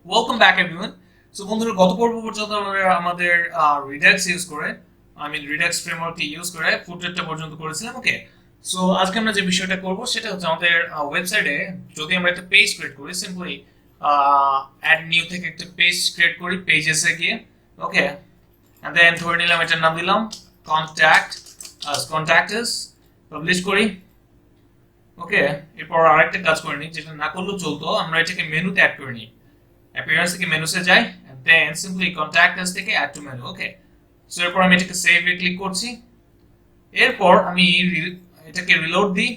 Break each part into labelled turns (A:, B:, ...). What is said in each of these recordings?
A: Welcome back everyone. So বন্ধুরা, গত পর্ব পর্যন্ত আমরা আমাদের রিডাক্স ইউজ করে রিডাক্স ফ্রেমওয়ার্কটি ইউজ করে ফুটরেটটা পর্যন্ত করেছিলাম। ওকে, সো আজকে আমরা যে বিষয়টা করব সেটা হচ্ছে আমাদের ওয়েবসাইটে যদি আমরা একটা পেজ ক্রিয়েট করি, সিম্পলি অ্যাড নিউ থেকে একটা পেজ ক্রিয়েট করি পেজেসে গিয়ে। ওকে, এন্ড দেন ধরে নিলাম এটার নাম দিলাম কন্ট্যাক্ট আস, পাবলিশ করি। ওকে, এরপর আরেকটা কাজ করে নিই, যেটা না করলেও চলতো, আমরা এটাকে মেনুতে অ্যাড করে নিই। অ্যাপিয়ারেন্স থেকে মেনুসে যাই, দেন সিম্পলি কন্ট্যাক্ট আস থেকে add to menu. Okay, so এরপর আমি এটাকে সেভ এ ক্লিক করছি। এরপর আমি এটাকে রিলোড দিই।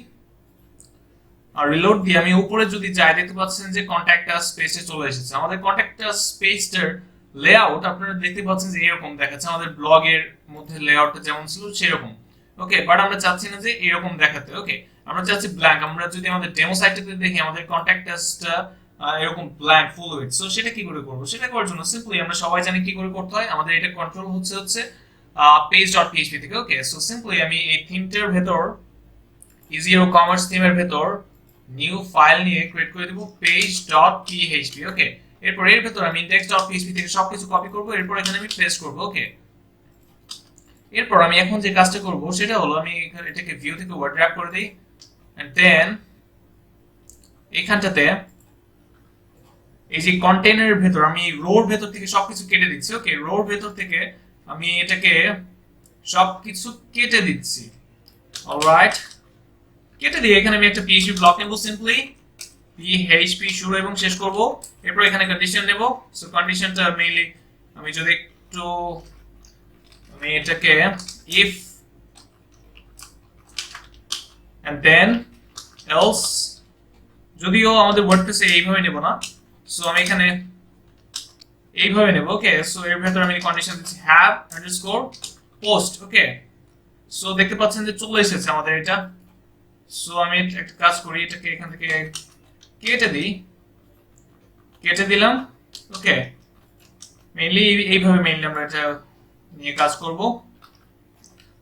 A: আর রিলোড দিয়ে আমি উপরে যদি যাই, দেখতে পাচ্ছেন যে কন্ট্যাক্ট আস পেজে চলে এসেছে। আমাদের কন্ট্যাক্ট আস পেজটার লেআউট আপনারা দেখতে পাচ্ছেন যে এরকম দেখাচ্ছে, আমাদের ব্লগের মধ্যে লেআউটটা যেমন ছিল সেরকম। ওকে, বাট আমরা চাচ্ছি না যে এরকম দেখাতে। ওকে, আমরা চাচ্ছি ব্ল্যাঙ্ক। আমরা যদি আমাদের ডেমো সাইটটাতে দেখি, আমাদের কন্ট্যাক্ট আসটা এরকম ব্ল্যাঙ্ক ফুল উইথ। সো সেটা কি করে করবো? সেটা করার জন্য সিম্পলি আমরা সবাই জানি কি করে করতে হয়। আমাদের এটা কন্ট্রোল হচ্ছে page.php থেকে। ওকে, সো সিম্পলি আমি এই থিমটার ভেতর ইজি কমার্স থিমের ভেতর নিউ ফাইল নিয়ে ক্রিয়েট করে দেব page.php। ওকে, এরপর এর ভেতর আমি index.php থেকে সবকিছু কপি করব, এরপর এখানে আমি পেস্ট করব। ওকে, এরপর আমি এখন যে কাজটা করব সেটা হলো আমি এটাকে ভিউ থেকে ওয়ার্ড র‍্যাপ করে দেই, এন্ড দেন এখানটাতে এই যে কন্টেইনারের ভেতর আমি রোর ভেতর থেকে সবকিছু কেটে দিচ্ছি। ওকে, রোর ভেতর থেকে আমি এটাকে সবকিছু কেটে দিচ্ছি। অলরাইট, কেটে দিয়ে এখানে আমি একটা পিএইচপি ব্লক নেব, সিম্পলি পিএইচপি শুরু এবং শেষ করব। এরপর এখানে কন্ডিশন নেব। সো কন্ডিশনটা মেইনলি আমি যদি একটু আমি এটাকে ইফ এন্ড দেন এলস, যদিও আমাদের ওয়ার্ডপ্রেসে এইভাবে নেব না, সো আমি এখানে এইভাবে নেব। ওকে, সো এর ভেতর আমি কন্ডিশন দিচ্ছি have underscore post. Okay, so দেখতে পাচ্ছেন যে চলে এসেছে আমাদের এটা। সো আমি একটা কাজ করি, এটাকে এখান থেকে কেটে দিই, কেটে দিলাম। ওকে, মেইনলি এইভাবে আমরা এটা নিয়ে কাজ করব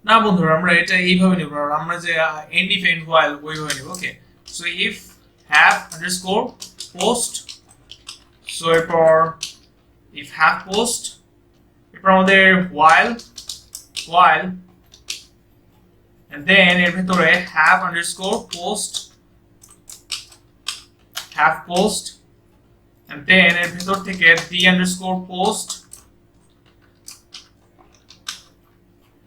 A: না বন্ধুরা, আমরা এটা এইভাবে নিব, আমরা যে এন্ড ইফ এন্ড হোয়াইল ওইভাবে নিব। Okay, so if have underscore post, so এরপর ইফ হ্যাভ পোস্ট, এরপর আমাদের while and then এর ভিতরে have underscore post and then এর ভিতর থেকে the underscore post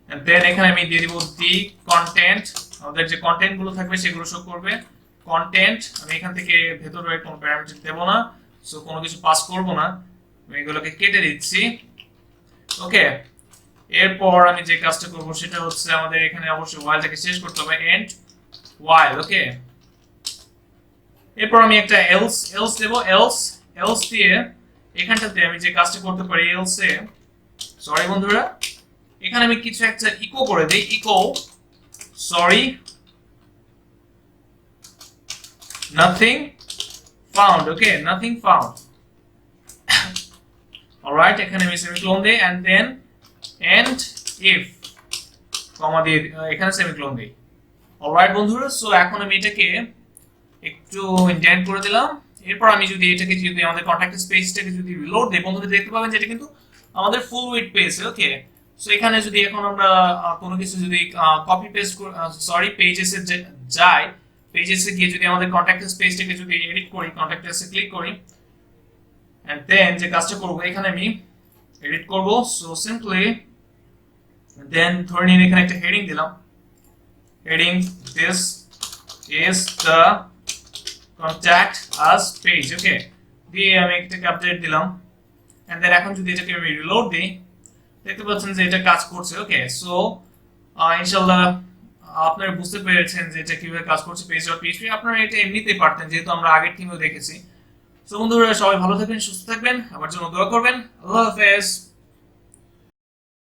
A: and then এখানে আমি দিয়ে দিব the content, আমাদের যে কন্টেন্ট গুলো থাকবে সেগুলো শো করবে কন্টেন্ট। আমি এখান থেকে ভেতরে কোনো প্যারামিটার দেব না, সো কোনো কিছু পাস করব না, আমি এগুলোকে কেটে দিচ্ছি। ওকে, এরপর আমি যে কাজটা করব সেটা হচ্ছে আমাদের এখানে অবশ্যই whileটাকে শেষ করতে হবে, এন্ড while। ওকে, এরপর আমি একটা else দেব, else দিয়ে এখানটাতে আমি যে কাজটা করতে পারি else এ, সরি বন্ধুরা, এখানে আমি কিছু একটা ইকো করে দেই, ইকো সরি নাথিং ফাউন্ড। ওকে, নাথিং ফাউন্ড। অলরাইট, এখানে আমি সেমিকোলন দেই এন্ড দেন এন্ড ইফ কমা দিয়ে এখানে সেমিকোলন দেই। অলরাইট বন্ধুরা, সো এখন আমি এটাকে একটু ইনডেন্ট করে দিলাম। এরপর আমি যদি এটাকে যদি আমাদের কন্টাক্ট স্পেসটাকে যদি রিলোড দেই, বন্ধুরা দেখতে পাবেন যে এটা কিন্তু আমাদের ফুল উইথ পেজ। ওকে, সো এখানে যদি এখন আমরা কোনো কিছু যদি কপি পেস্ট পেজেসে যাই, পেজেসে গিয়ে যদি আমাদের কন্টাক্ট স্পেসটাকে যদি এডিট করি, কন্টাক্ট এসে ক্লিক করি, এন্ড দেন যে কাজটা করব এখানে আমি এডিট করব। সো সিম্পলি দেন ধরে নিন এখানে একটা হেডিং দিলাম, heading this is the contact us page. Okay, দিয়ে আমি এটাকে আপডেট দিলাম, এন্ড দেন এখন যদি এটাকে আমি রিলোড দিই, দেখতে পাচ্ছেন যে এটা কাজ করছে। ওকে, সো ইনশাআল্লাহ আপনারা বুঝতে পেরেছেন যে এটা কিভাবে কাজ করছে page.php। আপনারা এটা এমনিতেই পারতেন, যেহেতু আমরা আগের থিমেও দেখেছি। সো বন্ধুরা, সবাই ভালো থাকবেন, সুস্থ থাকবেন, আমার জন্য দোয়া করবেন। আল্লাহ হাফেজ।